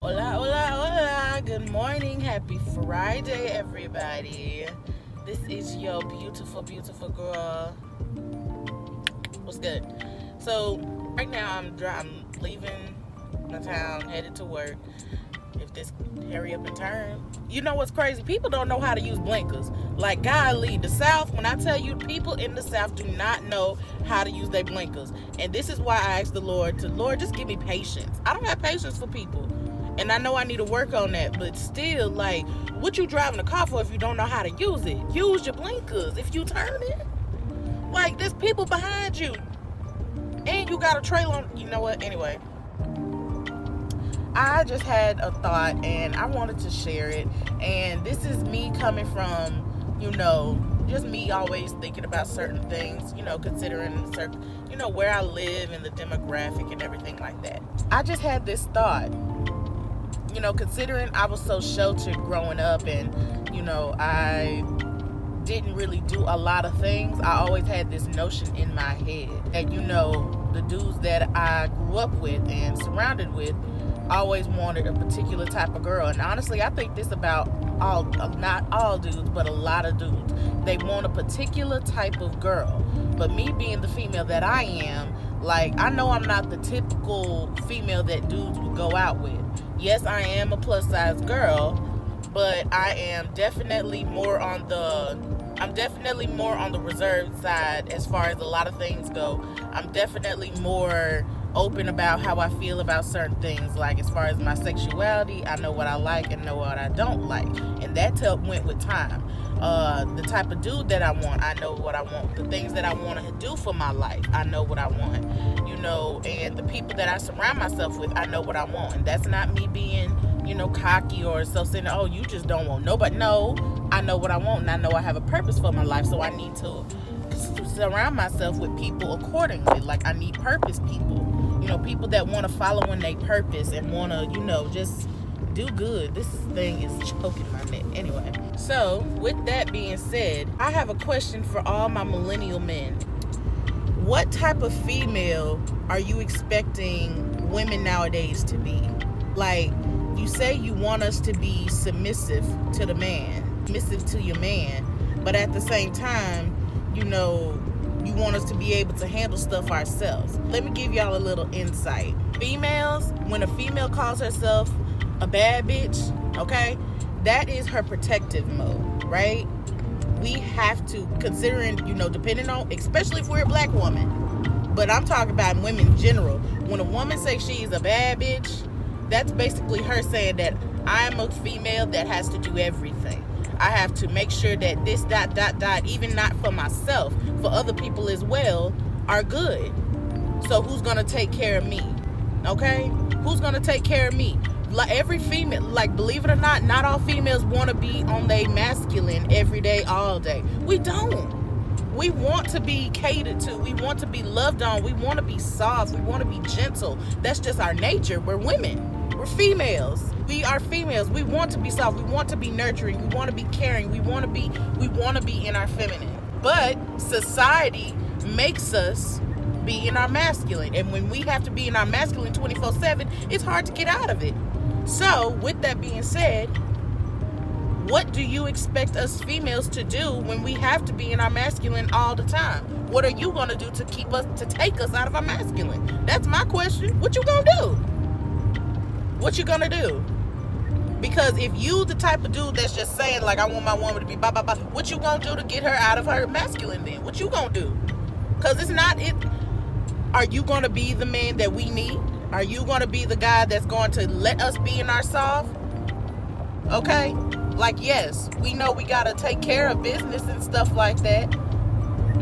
Hola, hola, hola. Good morning. Happy Friday, everybody. This is your beautiful, beautiful girl. What's good? So, right now I'm leaving my town, headed to work. If this hurry up and turn. You know what's crazy? People don't know how to use blinkers. Like, golly, the South, when I tell you, people in the South do not know how to use their blinkers. And this is why I asked the Lord just give me patience. I don't have patience for people. And I know I need to work on that, but still, like, what you driving a car for if you don't know how to use it? Use your blinkers if you turn it. Like, there's people behind you. And you got a trailer on. You know what? Anyway. I just had a thought and I wanted to share it. And this is me coming from, just me always thinking about certain things, considering certain, where I live and the demographic and everything like that. I just had this thought, considering I was so sheltered growing up and, I didn't really do a lot of things. I always had this notion in my head that, the dudes that I grew up with and surrounded with always wanted a particular type of girl. And honestly, I think this about not all dudes, but a lot of dudes. They want a particular type of girl. But me being the female that I am, like, I know I'm not the typical female that dudes would go out with. Yes, I am a plus size girl, but I am definitely more on the reserved side as far as a lot of things go. I'm definitely more open about how I feel about certain things. Like, as far as my sexuality, I know what I like and know what I don't like. And that went with time. The type of dude that I want, I know what I want. The things that I want to do for my life, I know what I want. And the people that I surround myself with, I know what I want. And that's not me being, cocky or so saying, oh, you just don't want nobody. No, I know what I want and I know I have a purpose for my life. So I need to surround myself with people accordingly. Like, I need purpose people. People that want to follow in their purpose and want to, just do good. This thing is choking my neck. Anyway, so with that being said, I have a question for all my millennial men. What type of female are you expecting women nowadays to be? Like, you say you want us to be submissive to the man, submissive to your man, but at the same time, you want us to be able to handle stuff ourselves. Let me give y'all a little insight. Females, when a female calls herself a bad bitch, okay, that is her protective mode, right? We have to, considering, depending on, especially if we're a black woman, but I'm talking about women in general. When a woman says she's a bad bitch, that's basically her saying that I'm a female that has to do everything. I have to make sure that this ... even not for myself, for other people as well, are good. So who's gonna take care of me? Okay? Who's gonna take care of me? Like, every female, like, believe it or not all females want to be on their masculine every day, all day. We don't. We want to be catered to. We want to be loved on. We want to be soft. We want to be gentle. That's just our nature. We're women. We're females. We are females. We want to be soft. We want to be nurturing. We want to be caring. We want to be in our feminine. But society makes us be in our masculine. And when we have to be in our masculine 24/7, it's hard to get out of it. So, with that being said, what do you expect us females to do when we have to be in our masculine all the time? What are you going to do to take us out of our masculine? That's my question. What you going to do? What you going to do? Because if you the type of dude that's just saying, like, I want my woman to be blah, blah, blah, what you going to do to get her out of her masculine then? What you going to do? Because it's not it. Are you going to be the man that we need? Are you going to be the guy that's going to let us be in our soft? Okay? Like, yes, we know we got to take care of business and stuff like that.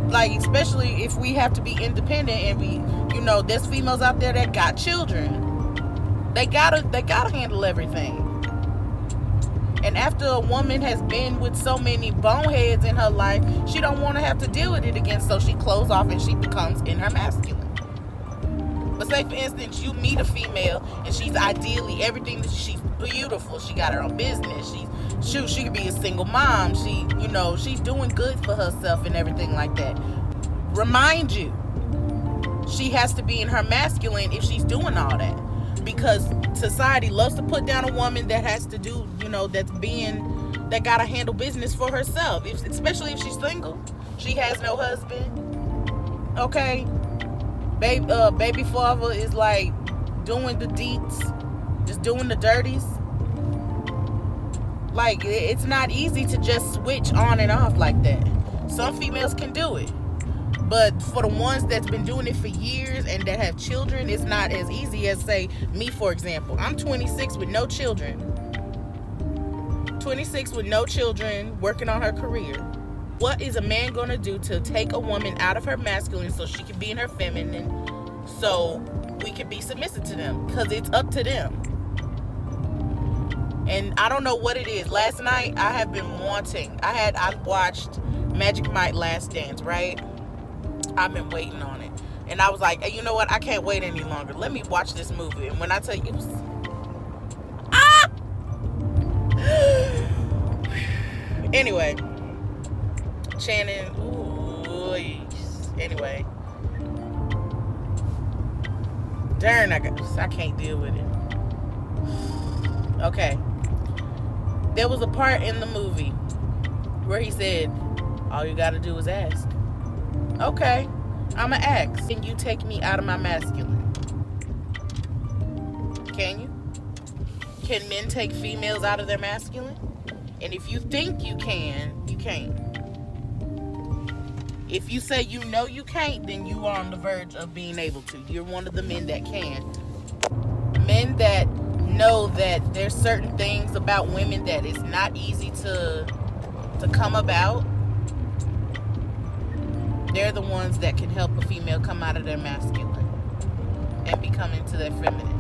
Like, especially if we have to be independent and we, there's females out there that got children. They gotta handle everything. And after a woman has been with so many boneheads in her life, she don't want to have to deal with it again, so she closes off and she becomes in her masculine. But say, for instance, you meet a female and she's ideally everything. She's beautiful. She got her own business. She could be a single mom. She's doing good for herself and everything like that. Remind you, she has to be in her masculine if she's doing all that. because society loves to put down a woman that has to do, that gotta handle business for herself, especially if she's single. She has no husband. Okay, baby father is like doing the deets, just doing the dirties. Like, it's not easy to just switch on and off like that. Some females can do it, but for the ones that's been doing it for years and that have children, it's not as easy as, say, me, for example. I'm 26 with no children. 26 with no children, working on her career. What is a man going to do to take a woman out of her masculine so she can be in her feminine, so we can be submissive to them? Because it's up to them. And I don't know what it is. Last night, I have been wanting. I watched Magic Mike Last Dance, right? I've been waiting on it. And I was like, hey, you know what? I can't wait any longer. Let me watch this movie. And when I tell you, Anyway, Shannon. Anyway. Darn, I can't deal with it. Okay. There was a part in the movie where he said, all you gotta do is ask. Okay, I'ma ask. Can you take me out of my masculine? Can you? Can men take females out of their masculine? And if you think you can, you can't. If you say you know you can't, then you are on the verge of being able to. You're one of the men that can. Men that know that there's certain things about women that is not easy to come about. They're the ones that can help a female come out of their masculine and become into their feminine.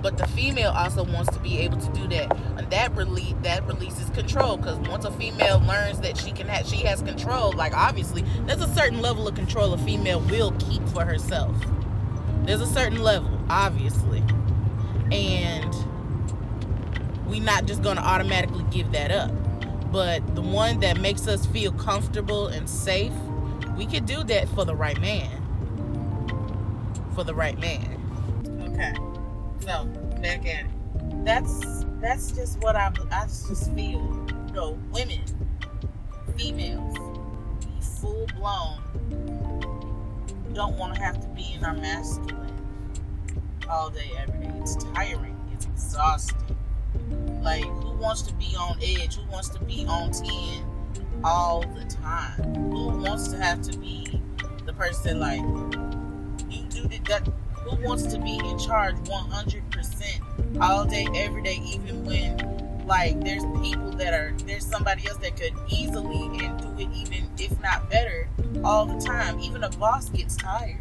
But the female also wants to be able to do that, and that releases control. Because once a female learns that she has control, like, obviously there's a certain level of control a female will keep for herself. There's a certain level, obviously, and we're not just going to automatically give that up. But the one that makes us feel comfortable and safe, we could do that for the right man. For the right man. Okay. So, back at it. That's just what I just feel. Women, females, be full blown, don't want to have to be in our masculine all day, every day. It's tiring. It's exhausting. Like, who wants to be on edge? Who wants to be on 10 all the time? Who wants to have to be the person, like, you do that? Who wants to be in charge 100% all day, every day, even when, like, there's somebody else that could easily and do it even, if not better, all the time. Even a boss gets tired.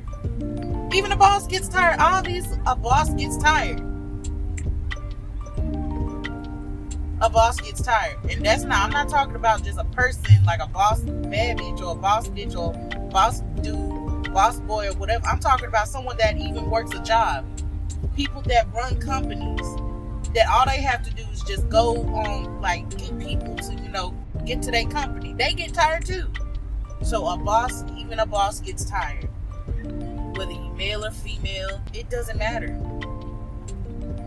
Obviously, a boss gets tired. A boss gets tired. And I'm not talking about just a person, like a boss bad bitch or a boss bitch or boss dude, boss boy or whatever. I'm talking about someone that even works a job. People that run companies, that all they have to do is just go on, like, get people to, get to their company. They get tired too. So even a boss gets tired. Whether you male or female, it doesn't matter.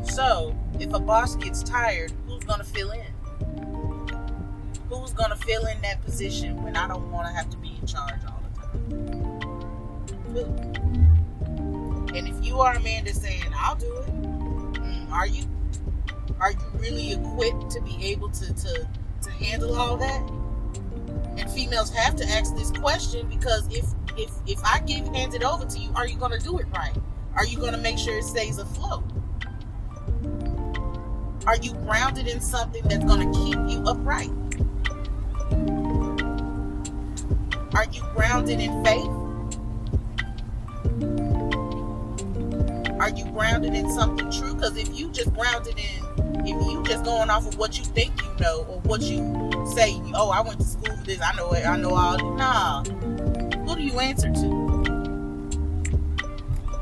So, if a boss gets tired, who's going to fill in? Who's going to fill in that position when I don't want to have to be in charge all the time? And if you are a man that's saying, I'll do it, are you really equipped to be able to handle all that? And females have to ask this question, because if I hand it over to you, are you going to do it right? Are you going to make sure it stays afloat? Are you grounded in something that's going to keep you upright? Are you grounded in faith? Are you grounded in something true? Because if you just going off of what you think you know, or what you say, oh, I went to school for this, I know it, I know all. Nah. Who do you answer to?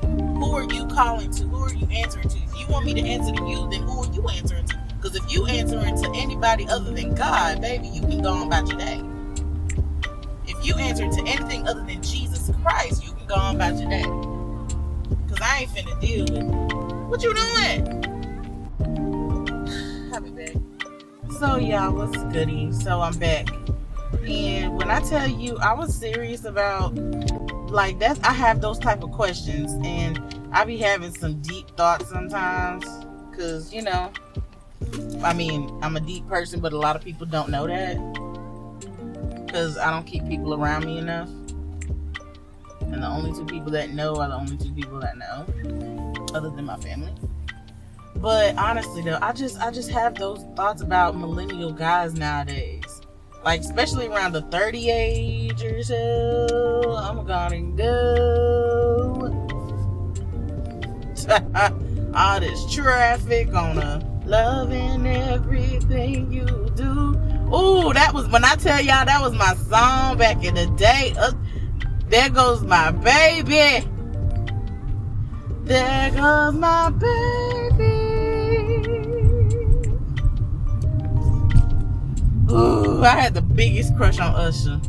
Who are you calling to? Who are you answering to? If you want me to answer to you, then who are you answering to? Because if you answering to anybody other than God, baby, you can go on about your day. If you answer to anything other than Jesus Christ, you can go on about your day. Because I ain't finna deal with What you doing? I'll be back. So y'all, what's goody? So I'm back. And when I tell you I was serious about like that, I have those type of questions, and I be having some deep thoughts sometimes, cause you know, I mean, I'm a deep person, but a lot of people don't know that, cause I don't keep people around me enough, and the only two people that know are the only two people that know, other than my family. But honestly though, I just have those thoughts about millennial guys nowadays. Like, especially around the 30 age or so, I'm gonna go. All this traffic on a loving everything you do. Ooh, that was, when I tell y'all, that was my song back in the day. There goes my baby. There goes my baby. Ooh, I had the biggest crush on Usher.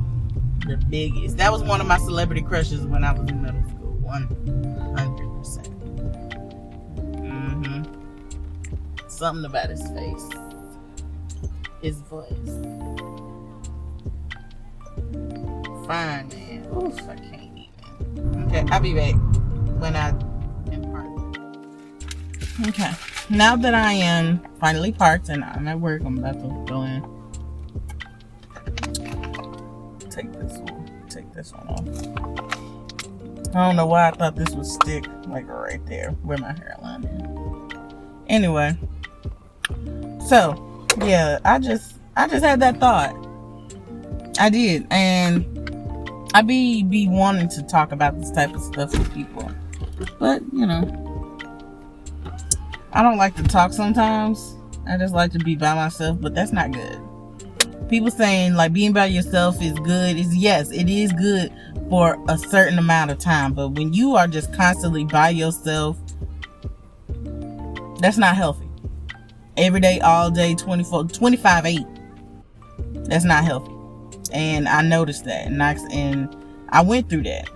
The biggest. That was one of my celebrity crushes when I was in middle school. 100%. Something about his face. His voice. Fine, man. Oof, I can't even. Okay, I'll be back when I am parked. Okay. Now that I am finally parked and I'm at work, I'm about to go in. Take this one off. I don't know why I thought this would stick like right there where my hairline is. Anyway, so yeah, I just had that thought. I did, and I be wanting to talk about this type of stuff with people, but you know, I don't like to talk sometimes. I just like to be by myself, but that's not good. People saying like being by yourself is good. Yes, it is good for a certain amount of time, but when you are just constantly by yourself, that's not healthy. Every day, all day, 25/8. That's not healthy. And I noticed that, and I went through that.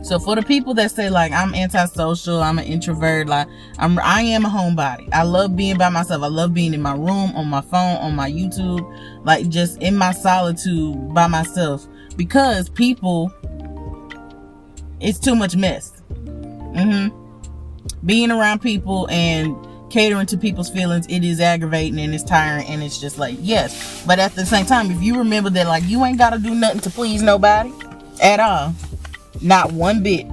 So for the people that say like I'm antisocial, I'm an introvert, like I am a homebody. I love being by myself. I love being in my room, on my phone, on my YouTube, like just in my solitude by myself, because people, it's too much mess. Being around people and catering to people's feelings, it is aggravating and it's tiring, and it's just like, yes, but at the same time, if you remember that like you ain't gotta do nothing to please nobody at all. Not one bit.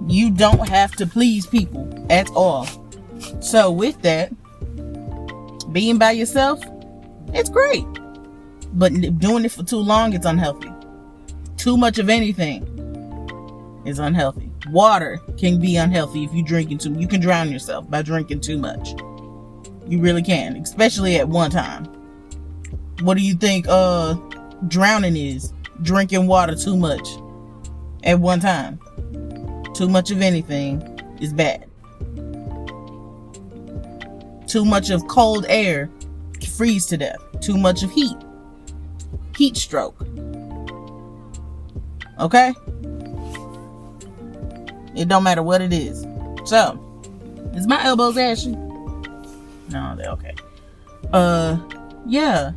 You don't have to please people at all. So with that, being by yourself, it's great. But doing it for too long, it's unhealthy. Too much of anything is unhealthy. Water can be unhealthy if you're drinking too much. You can drown yourself by drinking too much. You really can, especially at one time. What do you think drowning is? Drinking water too much at one time. Too much of anything is bad. Too much of cold air, freeze to death. Too much of heat stroke. Okay? It don't matter what it is. So, is my elbows ashy? No, they're okay. Yeah.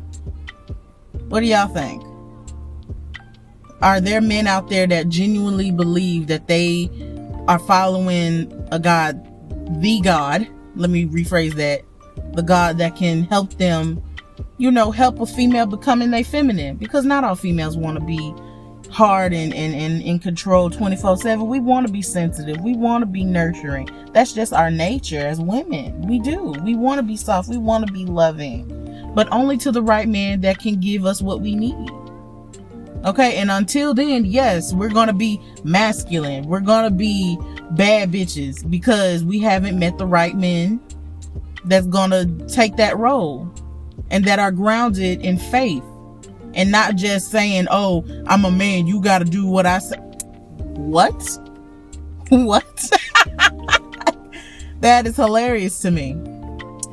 What do y'all think? Are there men out there that genuinely believe that they are following a God, the God, let me rephrase that, the God that can help them, you know, help a female becoming their feminine? Because not all females want to be hard and in control 24/7. We want to be sensitive. We want to be nurturing. That's just our nature as women. We do. We want to be soft. We want to be loving. But only to the right man that can give us what we need. Okay, and until then, yes, we're going to be masculine. We're going to be bad bitches because we haven't met the right men that's going to take that role and that are grounded in faith and not just saying, oh, I'm a man, you got to do what I say. What? What? That is hilarious to me.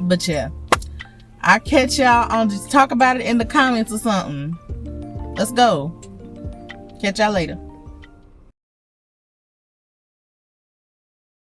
But yeah, I'll catch y'all on, just talk about it in the comments or something. Let's go. Catch y'all later.